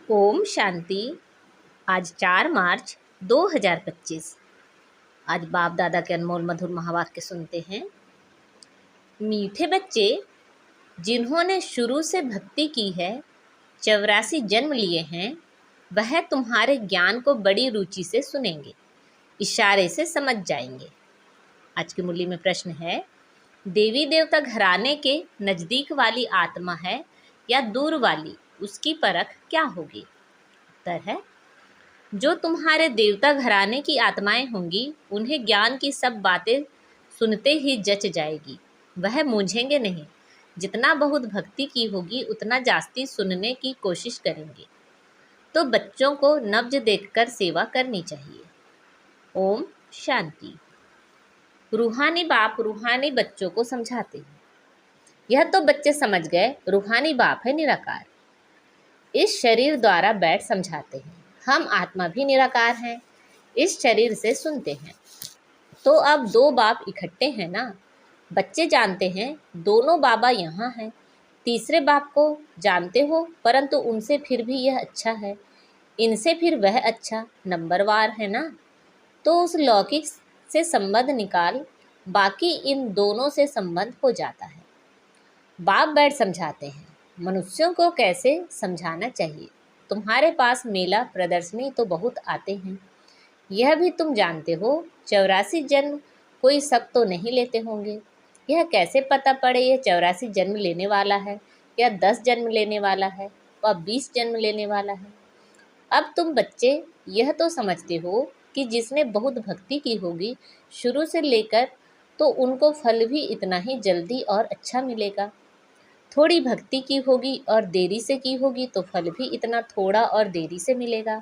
ओम शांति। आज 4 मार्च 2025। आज बाप दादा के अनमोल मधुर महावाक्य सुनते हैं। मीठे बच्चे, जिन्होंने शुरू से भक्ति की है, 84 जन्म लिए हैं, वह तुम्हारे ज्ञान को बड़ी रुचि से सुनेंगे, इशारे से समझ जाएंगे। आज की मुरली में प्रश्न है, देवी देवता घराने के नज़दीक वाली आत्मा है या दूर वाली, उसकी परख क्या होगी? उत्तर है, जो तुम्हारे देवता घराने की आत्माएं होंगी, उन्हें ज्ञान की सब बातें सुनते ही जच जाएगी। वह मूंझेंगे नहीं। जितना बहुत भक्ति की होगी, उतना जास्ती सुनने की कोशिश करेंगे। तो बच्चों को नब्ज देखकर सेवा करनी चाहिए। ओम शांति। रूहानी बाप रूहानी बच्चों को समझाते हैं। यह तो बच्चे समझ गए, रूहानी बाप है निराकार। इस शरीर द्वारा बैठ समझाते हैं। हम आत्मा भी निराकार हैं, इस शरीर से सुनते हैं। तो अब दो बाप इकट्ठे हैं ना। बच्चे जानते हैं दोनों बाबा यहाँ हैं। तीसरे बाप को जानते हो, परंतु उनसे फिर भी यह अच्छा है, इनसे फिर वह अच्छा, नंबरवार है ना। तो उस लौकिक से संबंध निकाल, बाकी इन दोनों से संबंध हो जाता है। बाप बैठ समझाते हैं मनुष्यों को कैसे समझाना चाहिए। तुम्हारे पास मेला प्रदर्शनी तो बहुत आते हैं, यह भी तुम जानते हो। 84 जन्म कोई शक तो नहीं लेते होंगे। यह कैसे पता पड़े यह 84 जन्म लेने वाला है या 10 जन्म लेने वाला है व 20 जन्म लेने वाला है? अब तुम बच्चे यह तो समझते हो कि जिसने बहुत भक्ति की होगी शुरू से लेकर, तो उनको फल भी इतना ही जल्दी और अच्छा मिलेगा। थोड़ी भक्ति की होगी और देरी से की होगी तो फल भी इतना थोड़ा और देरी से मिलेगा।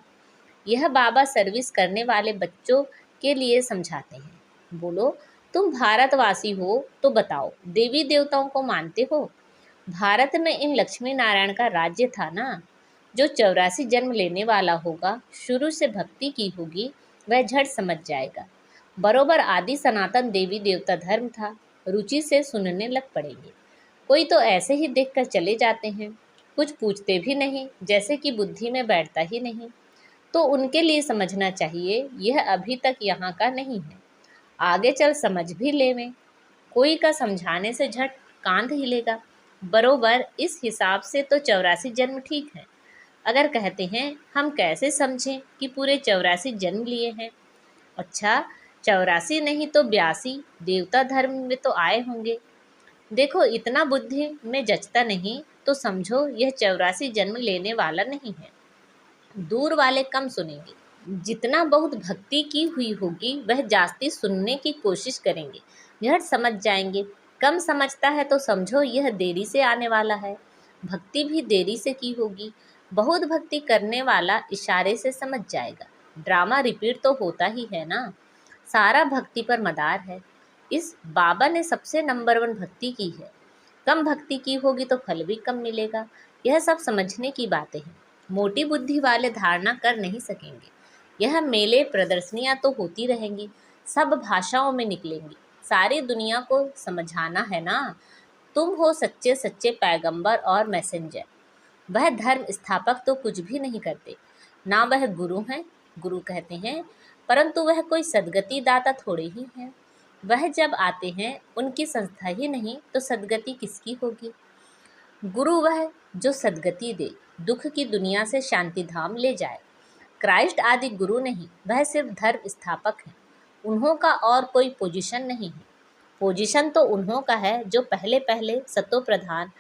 यह बाबा सर्विस करने वाले बच्चों के लिए समझाते हैं। बोलो, तुम भारतवासी हो तो बताओ, देवी देवताओं को मानते हो? भारत में इन लक्ष्मी नारायण का राज्य था ना। जो 84 जन्म लेने वाला होगा, शुरू से भक्ति की होगी, वह झट समझ जाएगा। बरोबर आदि सनातन देवी देवता धर्म था। रुचि से सुनने लग पड़ेंगे। कोई तो ऐसे ही देखकर चले जाते हैं, कुछ पूछते भी नहीं, जैसे कि बुद्धि में बैठता ही नहीं। तो उनके लिए समझना चाहिए यह अभी तक यहाँ का नहीं है, आगे चल समझ भी लेवें। कोई का समझाने से झट कांध हिलेगा। बरोबर इस हिसाब से तो 84 जन्म ठीक है। अगर कहते हैं हम कैसे समझें कि पूरे 84 जन्म लिए हैं? अच्छा, 84 नहीं तो 82 देवता धर्म में तो आए होंगे। देखो, इतना बुद्धि में जचता नहीं तो समझो यह 84 जन्म लेने वाला नहीं है। दूर वाले कम सुनेंगे। जितना बहुत भक्ति की हुई होगी, वह जास्ती सुनने की कोशिश करेंगे, झट समझ जाएंगे। कम समझता है तो समझो यह देरी से आने वाला है। भक्ति भी देरी से की होगी। बहुत भक्ति करने वाला इशारे से समझ जाएगा। ड्रामा रिपीट तो होता ही है ना। सारा भक्ति पर मदार है। इस बाबा ने सबसे नंबर 1 भक्ति की है। कम भक्ति की होगी तो फल भी कम मिलेगा। यह सब समझने की बातें हैं। मोटी बुद्धि वाले धारणा कर नहीं सकेंगे। यह मेले प्रदर्शनियां तो होती रहेंगी, सब भाषाओं में निकलेंगी। सारी दुनिया को समझाना है ना। तुम हो सच्चे सच्चे पैगंबर और मैसेंजर। वह धर्म स्थापक तो कुछ भी नहीं करते ना, वह गुरु हैं। गुरु कहते हैं, परंतु वह कोई सद्गति दाता थोड़े ही हैं। वह जब आते हैं, उनकी संस्था ही नहीं तो सद्गति किसकी होगी? गुरु वह जो सद्गति दे, दुख की दुनिया से शांति धाम ले जाए। क्राइस्ट आदि गुरु नहीं, वह सिर्फ धर्म स्थापक हैं। उन्हों का और कोई पोजीशन नहीं है। पोजीशन तो उन्हों का है जो पहले पहले सतो प्रधान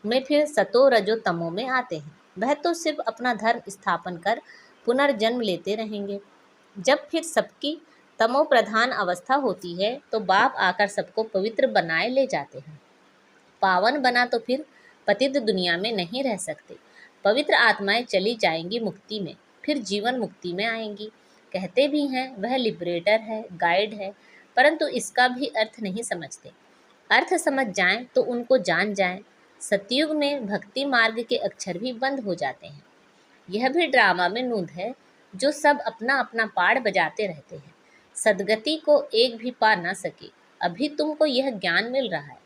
में, फिर सतो रजो तमो में आते हैं। वह तो सिर्फ अपना धर्म स्थापन कर पुनर्जन्म लेते रहेंगे। जब फिर सबकी तमो प्रधान अवस्था होती है तो बाप आकर सबको पवित्र बनाए ले जाते हैं। पावन बना तो फिर पतित दुनिया में नहीं रह सकते। पवित्र आत्माएं चली जाएंगी मुक्ति में, फिर जीवन मुक्ति में आएंगी। कहते भी हैं वह लिबरेटर है, गाइड है, परंतु इसका भी अर्थ नहीं समझते। अर्थ समझ जाएं तो उनको जान जाएं। सतयुग में भक्ति मार्ग के अक्षर भी बंद हो जाते हैं। यह भी ड्रामा में नूंद है, जो सब अपना अपना पाड़ बजाते रहते हैं। सदगति को एक भी पा ना सके। अभी तुमको यह ज्ञान मिल रहा है।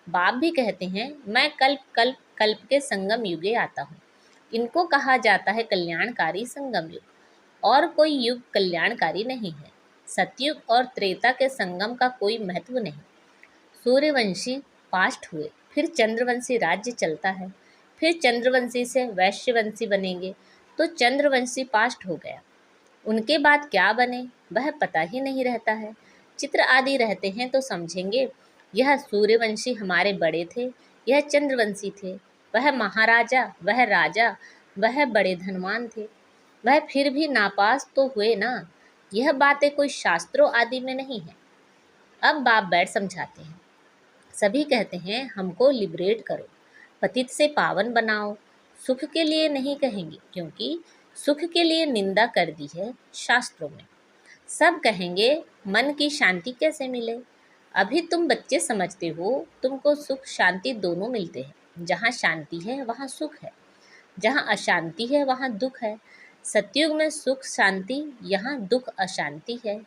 बाप भी कहते हैं, मैं कल्प कल्प कल्प के संगम युगे आता हूँ। इनको कहा जाता है कल्याणकारी संगम युग, और कोई युग कल्याणकारी नहीं है। सतयुग और त्रेता के संगम का कोई महत्व नहीं। सूर्यवंशी पास्ट हुए, फिर चंद्रवंशी राज्य चलता है, फिर चंद्रवंशी से वैश्यवंशी बनेंगे, तो चंद्रवंशी पास्ट हो गया। उनके बाद क्या बने वह पता ही नहीं रहता है। चित्र आदि रहते हैं तो समझेंगे। यह सूर्यवंशी हमारे बड़े थे, यह चंद्रवंशी थे, वह महाराजा, वह राजा, वह बड़े धनवान थे, वह फिर भी नापास तो हुए ना। यह बातें कोई शास्त्रों आदि में नहीं है। अब बाप बैठ समझाते हैं। सभी कहते हैं हमको लिबरेट करो, पतित से पावन बनाओ। सुख के लिए नहीं कहेंगे, क्योंकि सुख के लिए निंदा कर दी है शास्त्रों में। सब कहेंगे मन की शांति कैसे मिले। अभी तुम बच्चे समझते हो, तुमको सुख शांति दोनों मिलते हैं। जहाँ शांति है वहाँ सुख है, जहाँ अशांति है वहाँ दुख है। सतयुग में सुख शांति, यहाँ दुख अशांति है।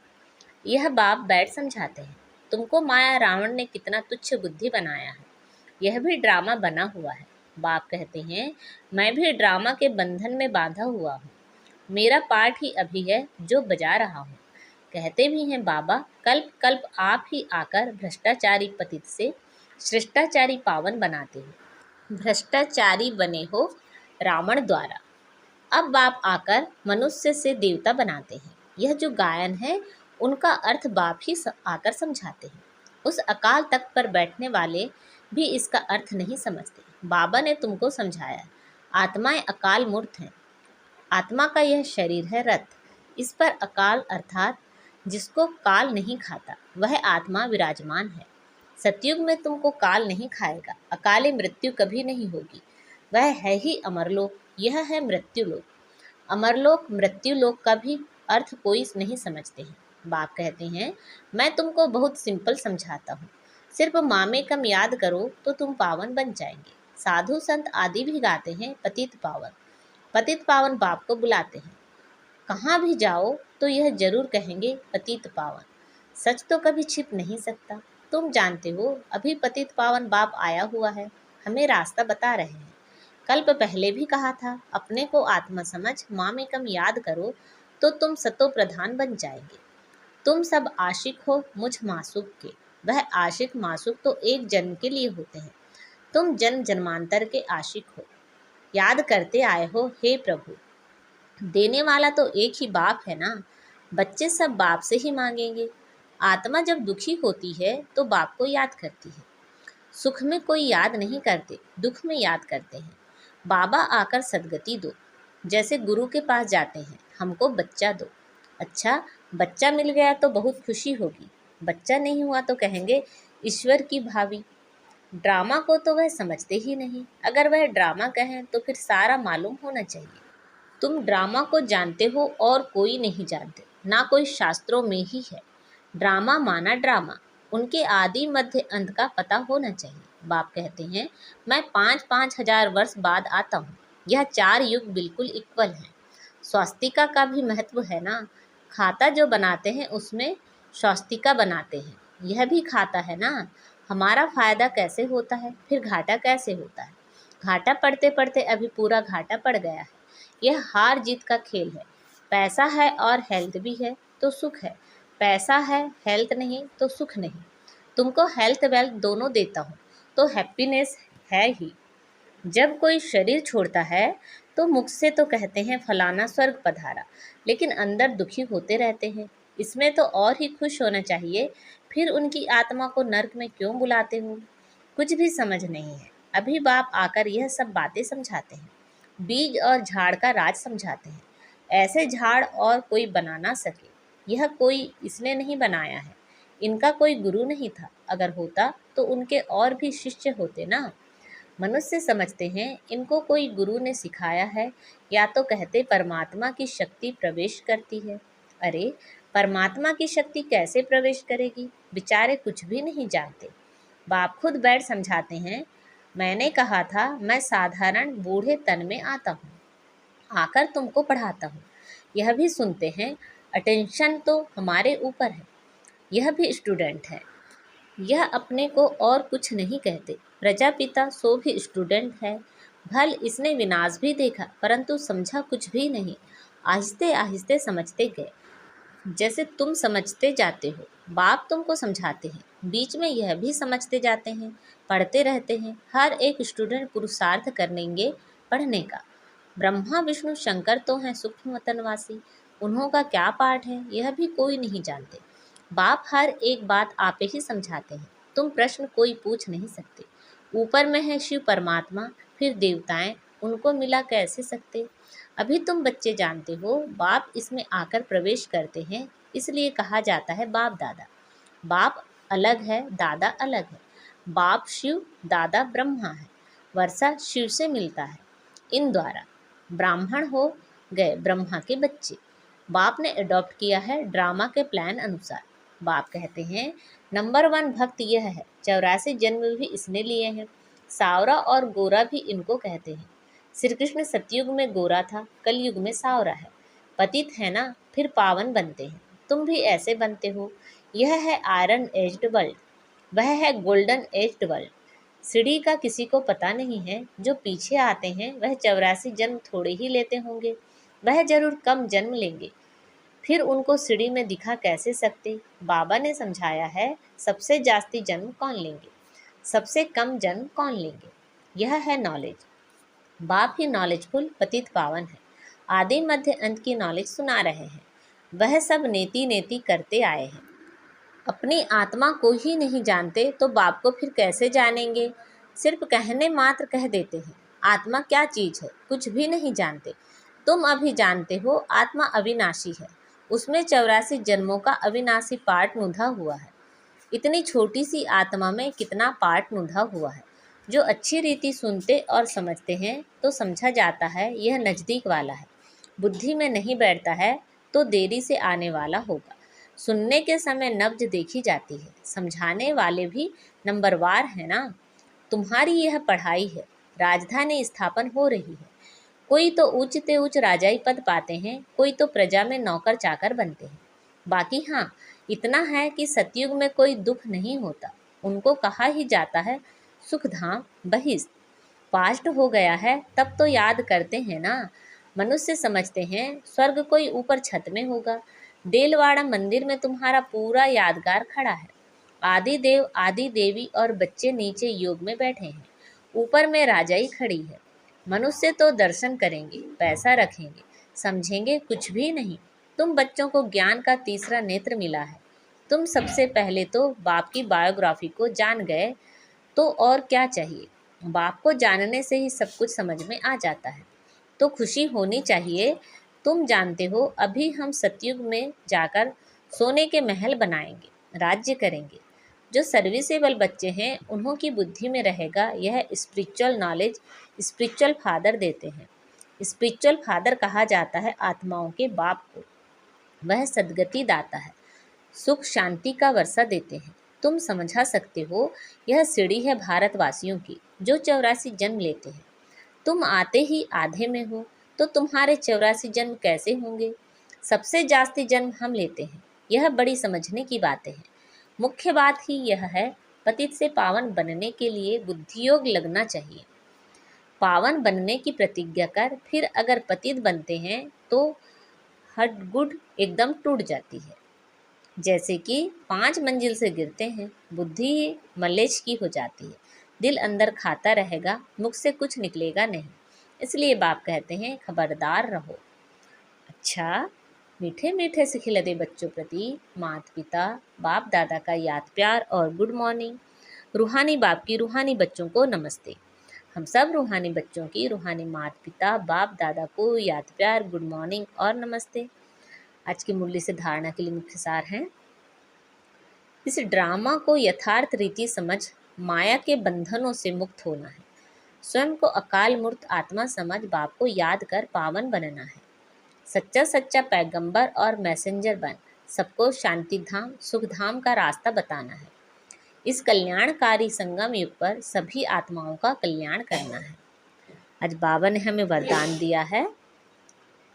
यह बाप बैठ समझाते हैं। तुमको माया रावण ने कितना तुच्छ बुद्धि बनाया है, यह भी ड्रामा बना हुआ है। बाप कहते हैं मैं भी ड्रामा के बंधन में बांधा हुआ हूँ। मेरा पार्ट ही अभी है जो बजा रहा हूँ। कहते भी हैं बाबा, कल्प कल्प आप ही आकर भ्रष्टाचारी पतित से शिष्टाचारी पावन बनाते हो। भ्रष्टाचारी बने हो रावण द्वारा, अब बाप आकर मनुष्य से देवता बनाते हैं। यह जो गायन है उनका अर्थ बाप ही आकर समझाते हैं। उस अकाल तख्त पर बैठने वाले भी इसका अर्थ नहीं समझते। बाबा ने तुमको समझाया, आत्माएं अकाल मूर्त हैं। आत्मा का यह शरीर है रथ, इस पर अकाल अर्थात जिसको काल नहीं खाता वह आत्मा विराजमान है। सतयुग में तुमको काल नहीं खाएगा, अकाले मृत्यु कभी नहीं होगी। वह है ही अमरलोक, यह है मृत्युलोक। अमरलोक मृत्युलोक का भी अर्थ कोई नहीं समझते हैं। बाप कहते हैं मैं तुमको बहुत सिंपल समझाता हूँ। सिर्फ मामे कम याद करो तो तुम पावन बन जाएंगे। साधु संत आदि भी गाते हैं पतित पावन। पतित पावन बाप को बुलाते हैं। कहाँ भी जाओ तो यह जरूर कहेंगे पतित पावन। सच तो कभी छिप नहीं सकता। तुम जानते हो अभी पतित पावन बाप आया हुआ है, हमें रास्ता बता रहे हैं। कल्प पहले भी कहा था अपने को आत्मा समझ माँ कम याद करो तो तुम सतो प्रधान बन जाएंगे। तुम सब आशिक हो मुझ मासूक के। वह आशिक मासूक तो एक जन्म के लिए होते हैं, तुम जन्म जन्मांतर के आशिक हो। याद करते आए हो हे प्रभु, देने वाला तो एक ही बाप है ना। बच्चे सब बाप से ही मांगेंगे। आत्मा जब दुखी होती है तो बाप को याद करती है। सुख में कोई याद नहीं करते, दुख में याद करते हैं। बाबा आकर सदगति दो, जैसे गुरु के पास जाते हैं, हमको बच्चा दो। अच्छा, बच्चा मिल गया तो बहुत खुशी होगी, बच्चा नहीं हुआ तो कहेंगे ईश्वर की भावी। ड्रामा को तो वह समझते ही नहीं। अगर वह ड्रामा कहें तो फिर सारा मालूम होना चाहिए। तुम ड्रामा को जानते हो और कोई नहीं जानते, ना कोई शास्त्रों में ही है। ड्रामा माना ड्रामा, उनके आदि मध्य अंत का पता होना चाहिए। बाप कहते हैं मैं 5-5 हजार वर्ष बाद आता हूँ। यह 4 युग बिल्कुल इक्वल हैं। स्वास्तिका का भी महत्व है ना। खाता जो बनाते हैं उसमें स्वास्तिका बनाते हैं, यह भी खाता है ना। हमारा फायदा कैसे होता है, फिर घाटा कैसे होता है। घाटा पड़ते पड़ते अभी पूरा घाटा पड़ गया है। यह हार जीत का खेल है। पैसा है और हेल्थ भी है तो सुख है, पैसा है हेल्थ नहीं तो सुख नहीं। तुमको हेल्थ वेल्थ दोनों देता हूँ तो हैप्पीनेस है ही। जब कोई शरीर छोड़ता है तो मुख से तो कहते हैं फलाना स्वर्ग पधारा, लेकिन अंदर दुखी होते रहते हैं। इसमें तो और ही खुश होना चाहिए, फिर उनकी आत्मा को नर्क में क्यों बुलाते हो। कुछ भी समझ नहीं है। अभी बाप आकर यह सब बातें समझाते हैं। बीज और झाड़ का राज समझाते हैं। ऐसे झाड़ और कोई बना ना सके। यह कोई इसने नहीं बनाया है। इनका कोई गुरु नहीं था, अगर होता तो उनके और भी शिष्य होते ना। मनुष्य समझते हैं इनको कोई गुरु ने सिखाया है, या तो कहते परमात्मा की शक्ति प्रवेश करती है। अरे, परमात्मा की शक्ति कैसे प्रवेश करेगी, बेचारे कुछ भी नहीं जानते। बाप खुद बैठ समझाते हैं। मैंने कहा था मैं साधारण बूढ़े तन में आता हूँ, आकर तुमको पढ़ाता हूँ। यह भी सुनते हैं, अटेंशन तो हमारे ऊपर है। यह भी स्टूडेंट है। यह अपने को और कुछ नहीं कहते। प्रजापिता सो भी स्टूडेंट है। भल इसने विनाश भी देखा, परंतु समझा कुछ भी नहीं। आहिस्ते आहिस्ते समझते गए। जैसे तुम समझते जाते हो, बाप तुमको समझाते हैं, बीच में यह भी समझते जाते हैं, पढ़ते रहते हैं। हर एक स्टूडेंट पुरुषार्थ करेंगे पढ़ने का। ब्रह्मा विष्णु शंकर तो हैं सूक्ष्म वतनवासी, उन्हों का क्या पाठ है यह भी कोई नहीं जानते। बाप हर एक बात आपे ही समझाते हैं, तुम प्रश्न कोई पूछ नहीं सकते। ऊपर में है शिव परमात्मा, फिर देवताएं, उनको मिला कैसे सकते। अभी तुम बच्चे जानते हो, बाप इसमें आकर प्रवेश करते हैं, इसलिए कहा जाता है बाप दादा। बाप अलग है, दादा अलग है। बाप शिव, दादा ब्रह्मा है। वर्षा शिव से मिलता है, इन द्वारा ब्राह्मण हो गए ब्रह्मा के बच्चे। बाप ने अडॉप्ट किया है ड्रामा के प्लान अनुसार। बाप कहते हैं नंबर 1 भक्त यह है, 84 जन्म भी इसने लिए हैं। सावरा और गोरा भी इनको कहते हैं। श्री कृष्ण सतयुग में गोरा था, कलयुग में सावरा है। पतित है ना, फिर पावन बनते हैं। तुम भी ऐसे बनते हो। यह है आयरन एज्ड वर्ल्ड, वह है गोल्डन एज्ड वर्ल्ड। सीढ़ी का किसी को पता नहीं है, जो पीछे आते हैं वह 84 जन्म थोड़े ही लेते होंगे, वह जरूर कम जन्म लेंगे। फिर उनको सीढ़ी में दिखा कैसे सकते। बाबा ने समझाया है सबसे जास्ती जन्म कौन लेंगे, सबसे कम जन्म कौन लेंगे। यह है नॉलेज। बाप ही नॉलेजफुल पतित पावन है। आदि मध्य अंत की नॉलेज सुना रहे हैं। वह सब नेति नेति करते आए हैं। अपनी आत्मा को ही नहीं जानते तो बाप को फिर कैसे जानेंगे। सिर्फ कहने मात्र कह देते हैं। आत्मा क्या चीज़ है, कुछ भी नहीं जानते। तुम अभी जानते हो आत्मा अविनाशी है, उसमें 84 जन्मों का अविनाशी पार्ट नुधा हुआ है। इतनी छोटी सी आत्मा में कितना पार्ट नुधा हुआ है। जो अच्छी रीति सुनते और समझते हैं तो समझा जाता है यह नज़दीक वाला है। बुद्धि में नहीं बैठता है तो देरी से आने वाला होगा। सुनने के समय नब्ज देखी जाती है, समझाने वाले भी नंबरवार है ना। तुम्हारी यह पढ़ाई है, राजधानी स्थापन हो रही है। कोई तो ऊंचते ऊंच राजाई पद पाते हैं, कोई तो प्रजा में नौकर चाकर बनते हैं। बाकी हाँ, इतना है कि सतयुग में कोई दुख नहीं होता। उनको कहा ही जाता है सुखधाम बहिष्ठ। पास्ट हो गया है तब तो याद करते हैं ना। मनुष्य समझते हैं स्वर्ग कोई ऊपर छत में होगा। देलवाड़ा मंदिर में तुम्हारा पूरा यादगार खड़ा है। आदि देव आदि देवी और बच्चे नीचे योग में बैठे हैं, ऊपर में राजाई खड़ी है। मनुष्य तो दर्शन करेंगे, पैसा रखेंगे, समझेंगे कुछ भी नहीं। तुम बच्चों को ज्ञान का तीसरा नेत्र मिला है। तुम सबसे पहले तो बाप की बायोग्राफी को जान गए, तो और क्या चाहिए। बाप को जानने से ही सब कुछ समझ में आ जाता है, तो खुशी होनी चाहिए। तुम जानते हो अभी हम सतयुग में जाकर सोने के महल बनाएंगे, राज्य करेंगे। जो सर्विसेबल बच्चे हैं उन्हों की बुद्धि में रहेगा यह स्पिरिचुअल नॉलेज। स्पिरिचुअल फादर देते हैं। स्पिरिचुअल फादर कहा जाता है आत्माओं के बाप को। वह सद्गति दाता है, सुख शांति का वर्षा देते हैं। तुम समझा सकते हो यह सीढ़ी है भारतवासियों की, जो 84 जन्म लेते हैं। तुम आते ही आधे में हो, तो तुम्हारे 84 जन्म कैसे होंगे। सबसे जास्ती जन्म हम लेते हैं, यह बड़ी समझने की बातें हैं। मुख्य बात ही यह है, पतित से पावन बनने के लिए बुद्धियोग लगना चाहिए। पावन बनने की प्रतिज्ञा कर, फिर अगर पतित बनते हैं तो हडगुड एकदम टूट जाती है। जैसे कि 5 मंजिल से गिरते हैं, बुद्धि ही मलेच्छ की हो जाती है। दिल अंदर खाता रहेगा, मुख से कुछ निकलेगा नहीं। इसलिए बाप कहते हैं खबरदार रहो। अच्छा, मीठे मीठे से खिलते बच्चों प्रति माता पिता बाप दादा का याद प्यार और गुड मॉर्निंग। रूहानी बाप की रूहानी बच्चों को नमस्ते। हम सब रूहानी बच्चों की रूहानी माता पिता बाप दादा को याद प्यार, गुड मॉर्निंग और नमस्ते। आज की मुरली से धारणा के लिए मुख्य सार हैं। इस ड्रामा को यथार्थ रीति समझ माया के बंधनों से मुक्त होना है। स्वयं को अकाल मूर्त आत्मा समझ बाप को याद कर पावन बनना है। सच्चा सच्चा पैगंबर और मैसेंजर बन सबको शांति धाम सुख धाम का रास्ता बताना है। इस कल्याणकारी संगम युग पर सभी आत्माओं का कल्याण करना है। आज बाबा ने हमें वरदान दिया है,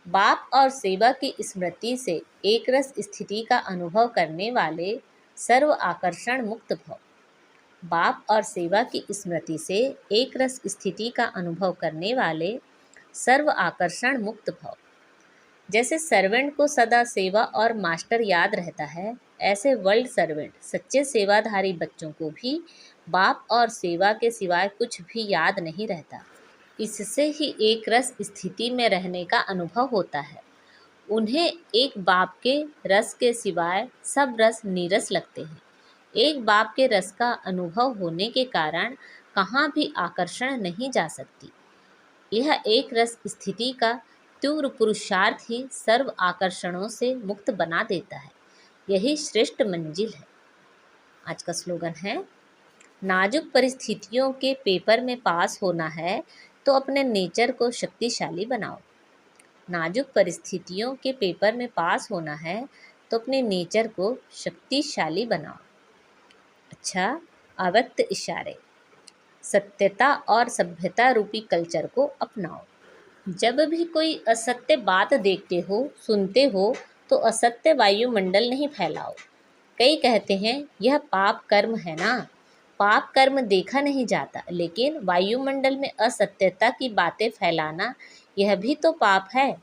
बाप और सेवा की स्मृति से एकरस स्थिति का अनुभव करने वाले सर्व आकर्षण मुक्त भव। बाप और सेवा की स्मृति से एक रस स्थिति का अनुभव करने वाले सर्व आकर्षण मुक्त भाव। जैसे सर्वेंट को सदा सेवा और मास्टर याद रहता है, ऐसे वर्ल्ड सर्वेंट सच्चे सेवाधारी बच्चों को भी बाप और सेवा के सिवाय कुछ भी याद नहीं रहता। इससे ही एक रस स्थिति में रहने का अनुभव होता है। उन्हें एक बाप के रस के सिवाय सब रस नीरस लगते हैं। एक बाप के रस का अनुभव होने के कारण कहाँ भी आकर्षण नहीं जा सकती। यह एक रस स्थिति का तीव्र पुरुषार्थ ही सर्व आकर्षणों से मुक्त बना देता है। यही श्रेष्ठ मंजिल है। आज का स्लोगन है, नाजुक परिस्थितियों के पेपर में पास होना है तो अपने नेचर को शक्तिशाली बनाओ। नाजुक परिस्थितियों के पेपर में पास होना है तो अपने नेचर को शक्तिशाली बनाओ। अच्छा, अव्यक्त इशारे। सत्यता और सभ्यता रूपी कल्चर को अपनाओ। जब भी कोई असत्य बात देखते हो, सुनते हो, तो असत्य वायुमंडल नहीं फैलाओ। कई कहते हैं यह पाप कर्म है ना। पाप कर्म देखा नहीं जाता, लेकिन वायुमंडल में असत्यता की बातें फैलाना यह भी तो पाप है।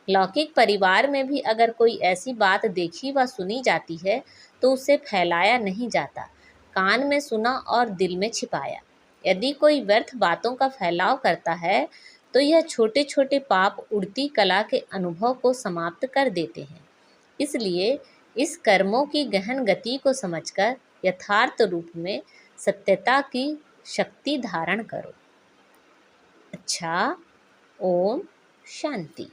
लौकिक परिवार में भी अगर कोई ऐसी बात देखी व सुनी जाती है तो उसे फैलाया नहीं जाता, कान में सुना और दिल में छिपाया। यदि कोई व्यर्थ बातों का फैलाव करता है तो यह छोटे छोटे पाप उड़ती कला के अनुभव को समाप्त कर देते हैं। इसलिए इस कर्मों की गहन गति को समझकर यथार्थ रूप में सत्यता की शक्ति धारण करो। अच्छा, ओम शांति।